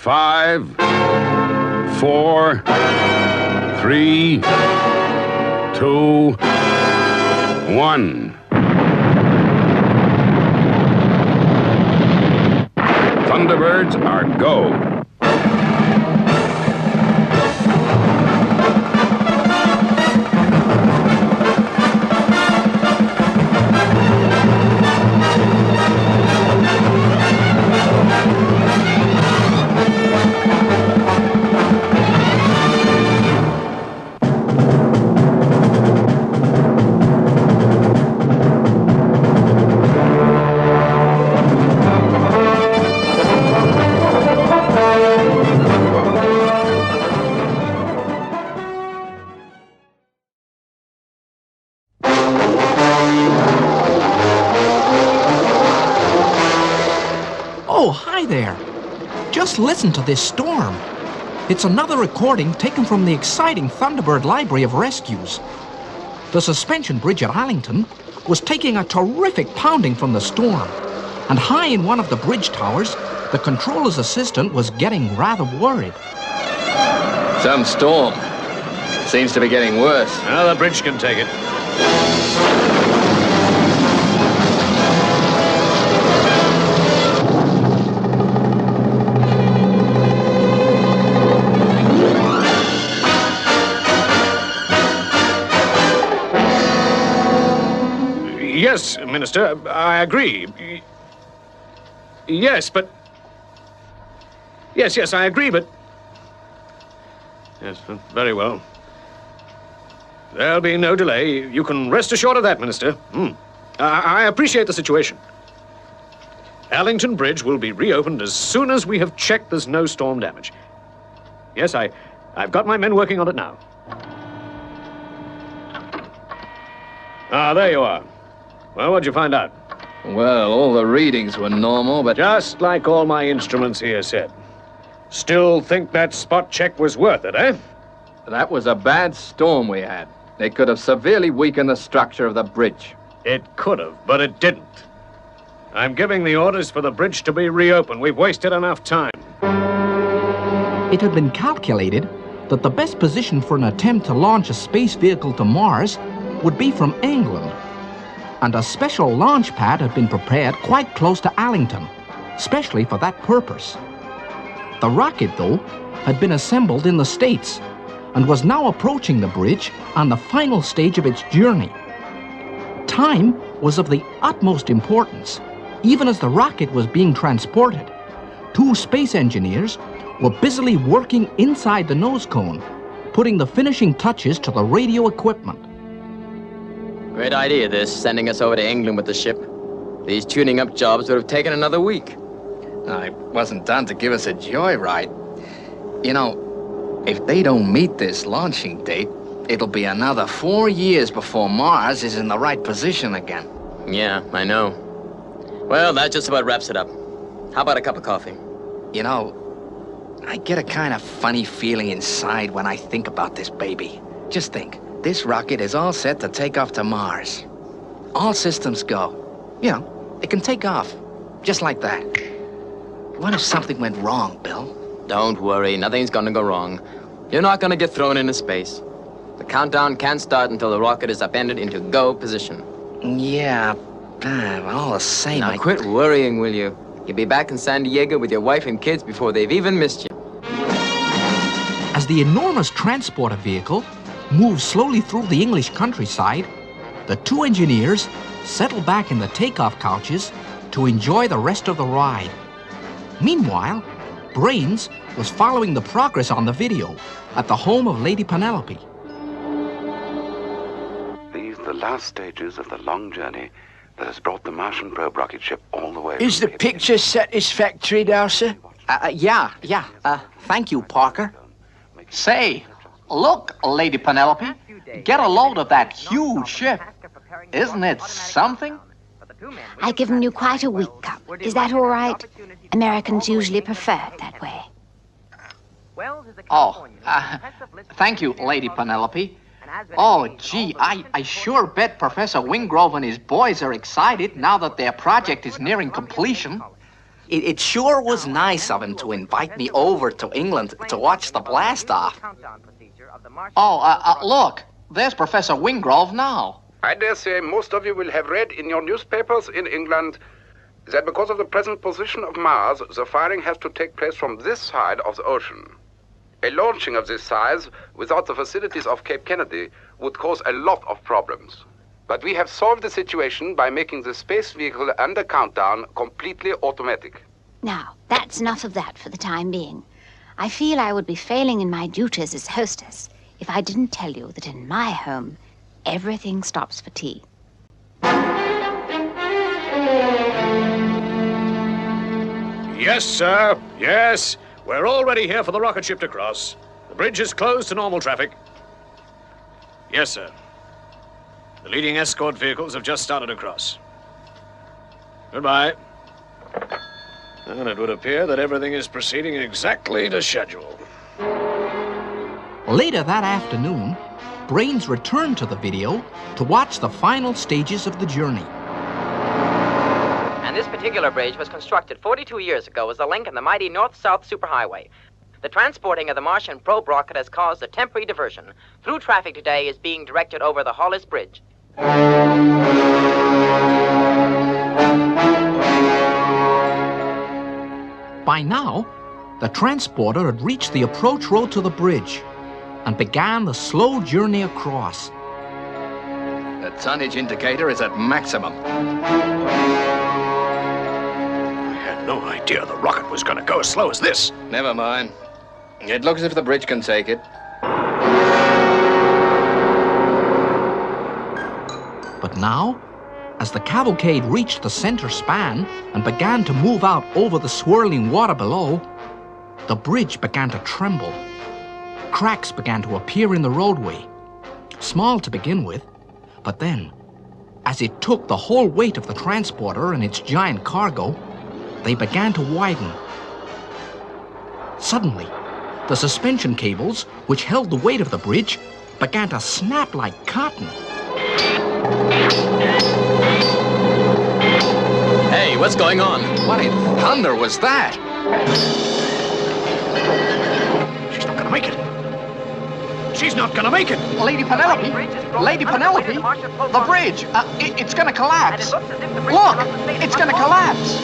5, 4, 3, 2, 1. Thunderbirds are go. Oh, hi there. Just listen to this storm. It's another recording taken from the exciting Thunderbird Library of Rescues. The suspension bridge at Allington was taking a terrific pounding from the storm, and high in one of the bridge towers, the controller's assistant was getting rather worried. Some storm. Seems to be getting worse. Well, the bridge can take it. Yes, Minister, I agree. Yes, but... Yes, I agree, but... Yes, very well. There'll be no delay. You can rest assured of that, Minister. I appreciate the situation. Allington Bridge will be reopened as soon as we have checked there's no storm damage. Yes, I've got my men working on it now. Ah, there you are. Well, what'd you find out? Well, all the readings were normal, but... Just like all my instruments here said. Still think that spot check was worth it, eh? That was a bad storm we had. It could have severely weakened the structure of the bridge. It could have, but it didn't. I'm giving the orders for the bridge to be reopened. We've wasted enough time. It had been calculated that the best position for an attempt to launch a space vehicle to Mars would be from England. And a special launch pad had been prepared quite close to Allington, especially for that purpose. The rocket, though, had been assembled in the States and was now approaching the bridge on the final stage of its journey. Time was of the utmost importance. Even as the rocket was being transported, 2 space engineers were busily working inside the nose cone, putting the finishing touches to the radio equipment. Great idea, this, sending us over to England with the ship. These tuning up jobs would have taken another week. It wasn't done to give us a joyride. You know, if they don't meet this launching date, it'll be another 4 years before Mars is in the right position again. Yeah, I know. Well, that just about wraps it up. How about a cup of coffee? You know, I get a kind of funny feeling inside when I think about this baby. Just think. This rocket is all set to take off to Mars. All systems go. You know, it can take off, just like that. What if something went wrong, Bill? Don't worry, nothing's gonna go wrong. You're not gonna get thrown into space. The countdown can't start until the rocket is upended into go position. Yeah, but all the same, Now quit worrying, will you? You'll be back in San Diego with your wife and kids before they've even missed you. As the enormous transporter vehicle moved slowly through the English countryside, the 2 engineers settled back in the takeoff couches to enjoy the rest of the ride. Meanwhile, Brains was following the progress on the video at the home of Lady Penelope. These are the last stages of the long journey that has brought the Martian probe rocket ship all the way. Is the picture satisfactory, Darcy? Yeah. Thank you, Parker. Say, look, Lady Penelope. Get a load of that huge ship. Isn't it something? I've given you quite a weak cup. Is that all right? Americans usually prefer it that way. Oh, thank you, Lady Penelope. Oh, gee, I sure bet Professor Wingrove and his boys are excited now that their project is nearing completion. It sure was nice of him to invite me over to England to watch the blast-off. Oh, look, there's Professor Wingrove now. I dare say most of you will have read in your newspapers in England that because of the present position of Mars, the firing has to take place from this side of the ocean. A launching of this size without the facilities of Cape Kennedy would cause a lot of problems. But we have solved the situation by making the space vehicle and the countdown completely automatic. Now, that's enough of that for the time being. I feel I would be failing in my duties as hostess if I didn't tell you that in my home, everything stops for tea. Yes, sir. Yes. We're already here for the rocket ship to cross. The bridge is closed to normal traffic. Yes, sir. The leading escort vehicles have just started across. Goodbye. And it would appear that everything is proceeding exactly to schedule. Later that afternoon, Brains returned to the video to watch the final stages of the journey. And this particular bridge was constructed 42 years ago as a link in the mighty north-south superhighway. The transporting of the Martian probe rocket has caused a temporary diversion. Through traffic today is being directed over the Hollis Bridge. By now, the transporter had reached the approach road to the bridge and began the slow journey across. The tonnage indicator is at maximum. I had no idea the rocket was going to go as slow as this. Never mind. It looks as if the bridge can take it. But now, as the cavalcade reached the center span and began to move out over the swirling water below, the bridge began to tremble. Cracks began to appear in the roadway, small to begin with, but then, as it took the whole weight of the transporter and its giant cargo, they began to widen. Suddenly, the suspension cables, which held the weight of the bridge, began to snap like cotton. Hey, what's going on? What in thunder was that? She's not going to make it. She's not going to make it. Lady Penelope, the bridge, it's going to collapse. Look, it's going to collapse.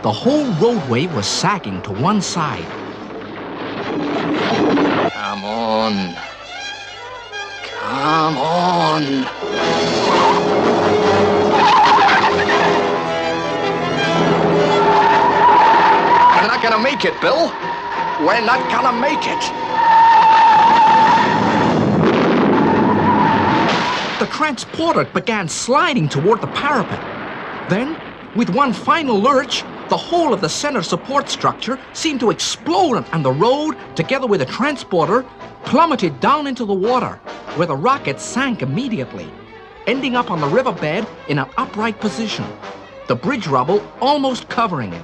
The whole roadway was sagging to one side. Come on. Come on. We're not gonna make it, Bill. We're not gonna make it. The transporter began sliding toward the parapet. Then, with one final lurch, the whole of the center support structure seemed to explode, and the road, together with the transporter, plummeted down into the water, where the rocket sank immediately, ending up on the riverbed in an upright position, the bridge rubble almost covering it.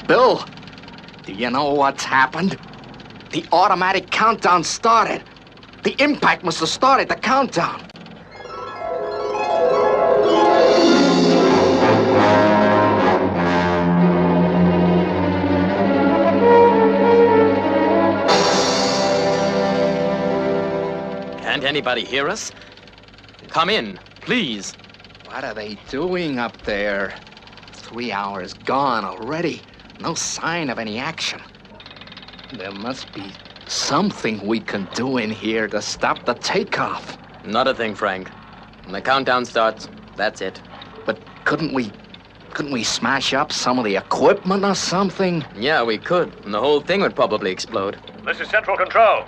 Bill, do you know what's happened? The automatic countdown started. The impact must have started the countdown. Can't anybody hear us? Come in, please. What are they doing up there? 3 hours gone already. No sign of any action. There must be something we can do in here to stop the takeoff. Not a thing, Frank. When the countdown starts, that's it. But couldn't we smash up some of the equipment or something? Yeah, we could, and the whole thing would probably explode. This is Central Control.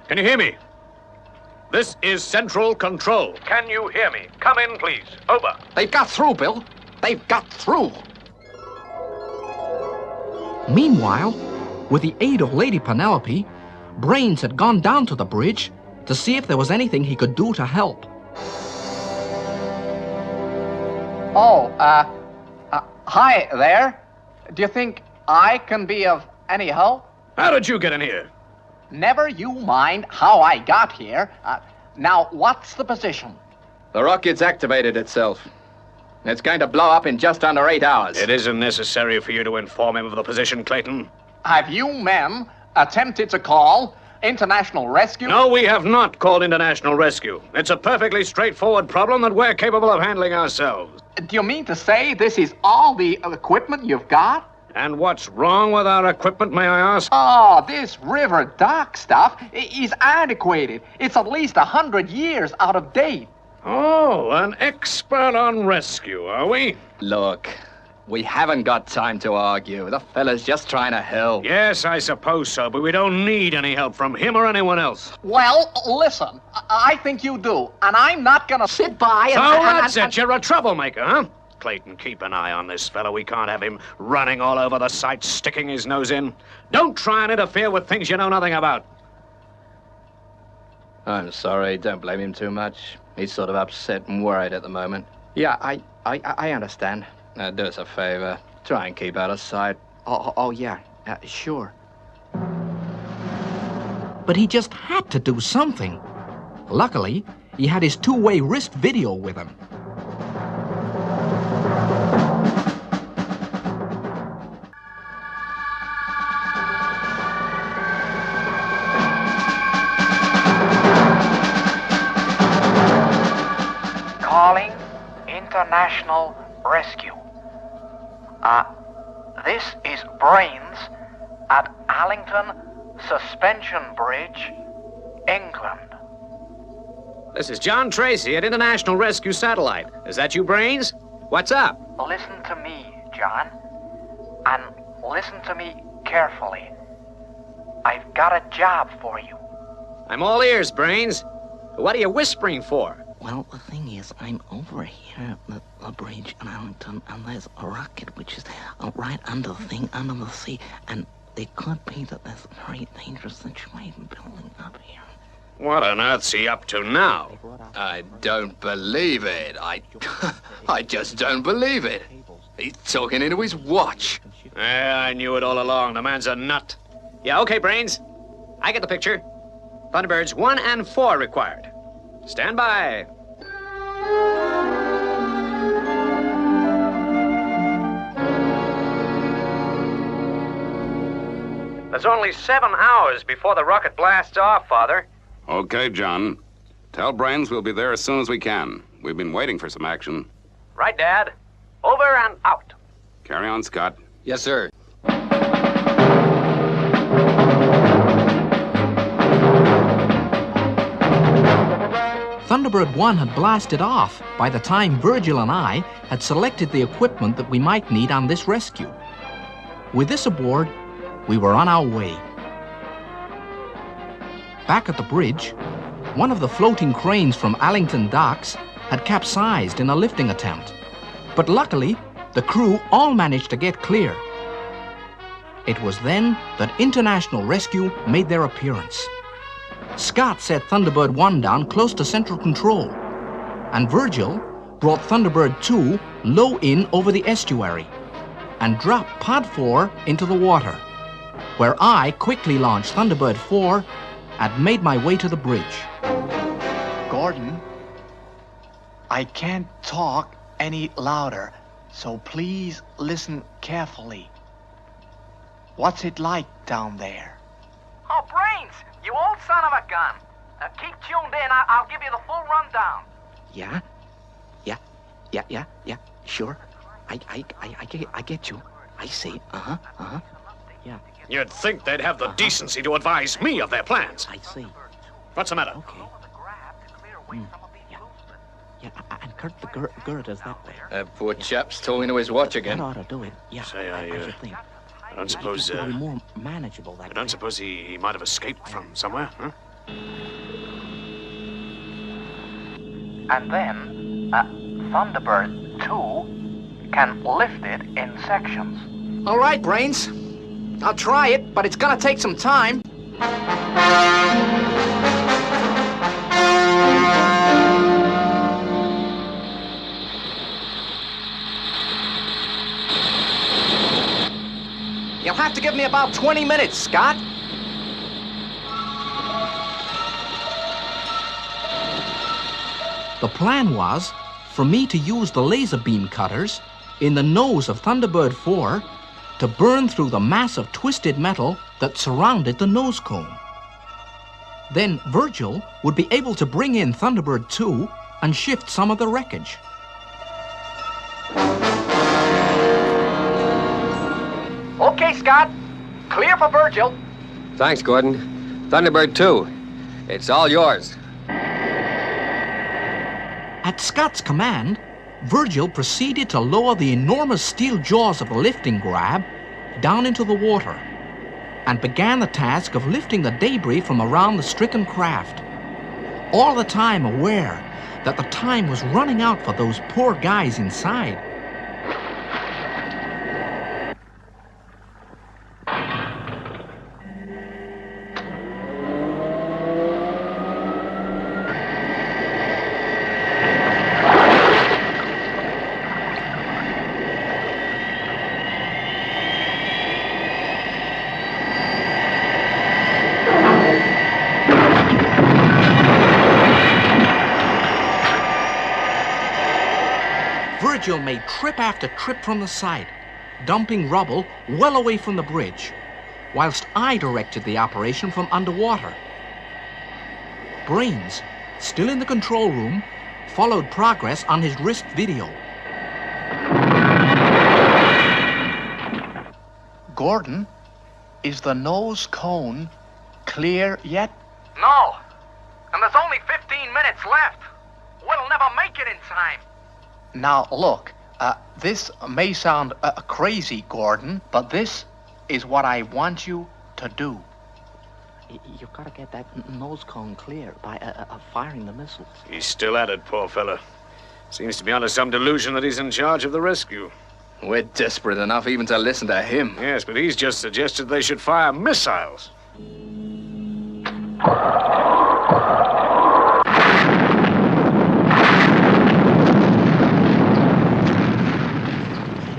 Can you hear me? This is Central Control. Can you hear me? Come in, please. Over. They've got through, Bill. They've got through. Meanwhile, with the aid of Lady Penelope, Brains had gone down to the bridge to see if there was anything he could do to help. Oh, hi there. Do you think I can be of any help? How did you get in here? never you mind how I got here. Now, what's the position? The rocket's activated itself. It's going to blow up in just under 8 hours. It isn't necessary for you to inform him of the position, Clayton. Have you men attempted to call international rescue? No, we have not called international rescue. It's a perfectly straightforward problem that we're capable of handling ourselves. Do you mean to say this is all the equipment you've got? And what's wrong with our equipment, may I ask? Oh, this river dock stuff is antiquated. It's at least 100 years out of date. Oh, an expert on rescue, are we? Look, we haven't got time to argue. The fella's just trying to help. Yes, I suppose so, but we don't need any help from him or anyone else. Well, listen, I think you do, and I'm not gonna sit by So and... that's it, you're a troublemaker, huh? Clayton, keep an eye on this fella. We can't have him running all over the site, sticking his nose in. Don't try and interfere with things you know nothing about. I'm sorry, don't blame him too much. He's sort of upset and worried at the moment. Yeah, I understand. Do us a favor. Try and keep out of sight. Oh yeah, sure. But he just had to do something. Luckily, he had his two-way wrist video with him. Calling international rescue. This is Brains at Allington Suspension Bridge, England. This is John Tracy at International Rescue Satellite. Is that you, Brains? What's up? Listen to me, John, and listen to me carefully. I've got a job for you. I'm all ears, Brains. What are you whispering for? Well, the thing is, I'm over here at the bridge in Allington, and there's a rocket which is right under the thing, under the sea, and it could be that there's a very dangerous situation building up here. What on earth's he up to now? I don't believe it. I just don't believe it. He's talking into his watch. Yeah, I knew it all along. The man's a nut. Yeah, okay, Brains. I get the picture. Thunderbirds 1 and 4 required. Stand by. There's only 7 hours before the rocket blasts off, Father. Okay, John. Tell Brains we'll be there as soon as we can. We've been waiting for some action. Right, Dad. Over and out. Carry on, Scott. Yes, sir. Thunderbird 1 had blasted off by the time Virgil and I had selected the equipment that we might need on this rescue. With this aboard, we were on our way. Back at the bridge, one of the floating cranes from Allington docks had capsized in a lifting attempt. But luckily, the crew all managed to get clear. It was then that International Rescue made their appearance. Scott set Thunderbird 1 down close to central control, and Virgil brought Thunderbird 2 low in over the estuary and dropped Pod 4 into the water, where I quickly launched Thunderbird 4 and made my way to the bridge. Gordon, I can't talk any louder, so please listen carefully. What's it like down there? Oh, Brains, you old son of a gun. Keep tuned in. I'll give you the full rundown. Yeah, sure. I get you. I see. Yeah, You'd think they'd have the decency to advise me of their plans. I see. What's the matter? Okay. Yeah, and Kurt the girder's that way. That poor chap's talking to his watch That again. ought to do it. Yeah, Say, I should think. I don't suppose, It'll be more manageable that I way. don't suppose he might have escaped from somewhere, huh? And then, Thunderbird 2 can lift it in sections. All right, Brains. I'll try it, but it's gonna take some time. You'll have to give me about 20 minutes, Scott. The plan was for me to use the laser beam cutters in the nose of Thunderbird 4 to burn through the mass of twisted metal that surrounded the nose cone. Then Virgil would be able to bring in Thunderbird 2 and shift some of the wreckage. Okay, Scott. Clear for Virgil. Thanks, Gordon. Thunderbird 2, it's all yours. At Scott's command, Virgil proceeded to lower the enormous steel jaws of the lifting grab down into the water and began the task of lifting the debris from around the stricken craft, all the time aware that the time was running out for those poor guys inside. Virgil made trip after trip from the side, dumping rubble well away from the bridge, whilst I directed the operation from underwater. Brains, still in the control room, followed progress on his wrist video. Gordon, is the nose cone clear yet? No. And there's only 15 minutes left. We'll never make it in time. Now, look, this may sound crazy, Gordon, but this is what I want you to do. You've got to get that nose cone clear by firing the missiles. He's still at it, poor fella. Seems to be under some delusion that he's in charge of the rescue. We're desperate enough even to listen to him. Yes, but he's just suggested they should fire missiles.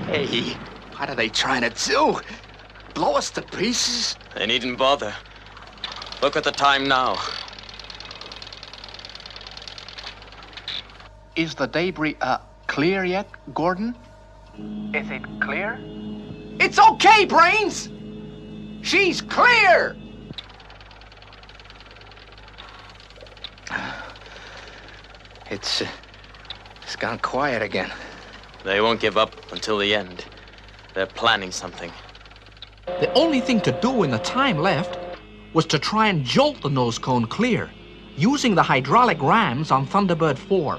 Hey, what are they trying to do? Blow us to pieces? They needn't bother. Look at the time now. Is the debris clear yet, Gordon? Is it clear? It's okay, Brains! She's clear! It's gone quiet again. They won't give up until the end. They're planning something. The only thing to do in the time left was to try and jolt the nose cone clear, using the hydraulic rams on Thunderbird 4.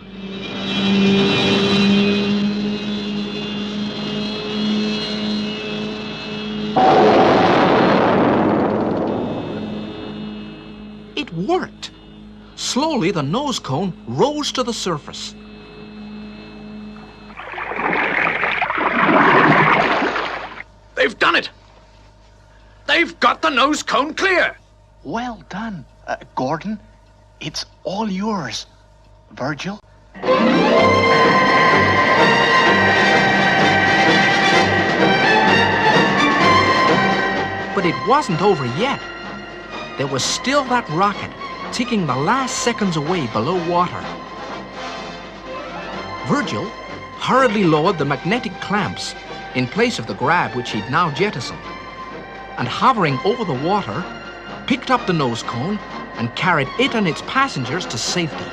It worked. Slowly, the nose cone rose to the surface. They've done it! They've got the nose cone clear! Well done, Gordon. It's all yours. Virgil? But it wasn't over yet. There was still that rocket ticking the last seconds away below water. Virgil hurriedly lowered the magnetic clamps in place of the grab which he'd now jettisoned, and hovering over the water, picked up the nose cone and carried it and its passengers to safety.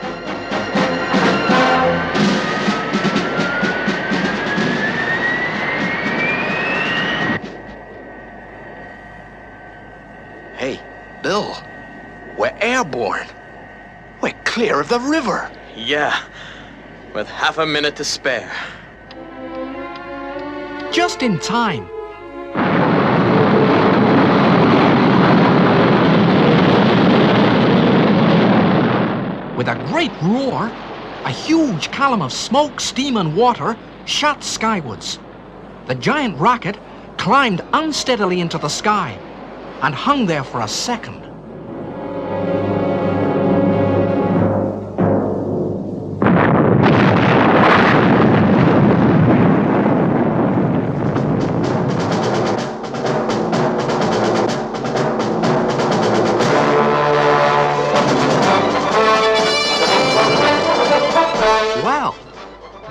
Hey, Bill, we're airborne. We're clear of the river. Yeah, with half a minute to spare. Just in time. With a great roar, a huge column of smoke, steam, and water shot skywards. The giant rocket climbed unsteadily into the sky and hung there for a second.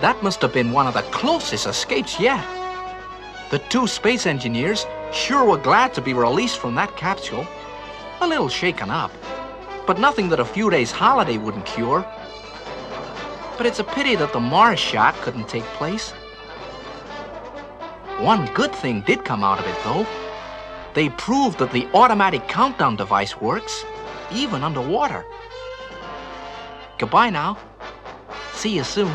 That must have been one of the closest escapes yet. The two space engineers sure were glad to be released from that capsule. A little shaken up, but nothing that a few days' holiday wouldn't cure. But it's a pity that the Mars shot couldn't take place. One good thing did come out of it, though. They proved that the automatic countdown device works, even underwater. Goodbye now. See you soon.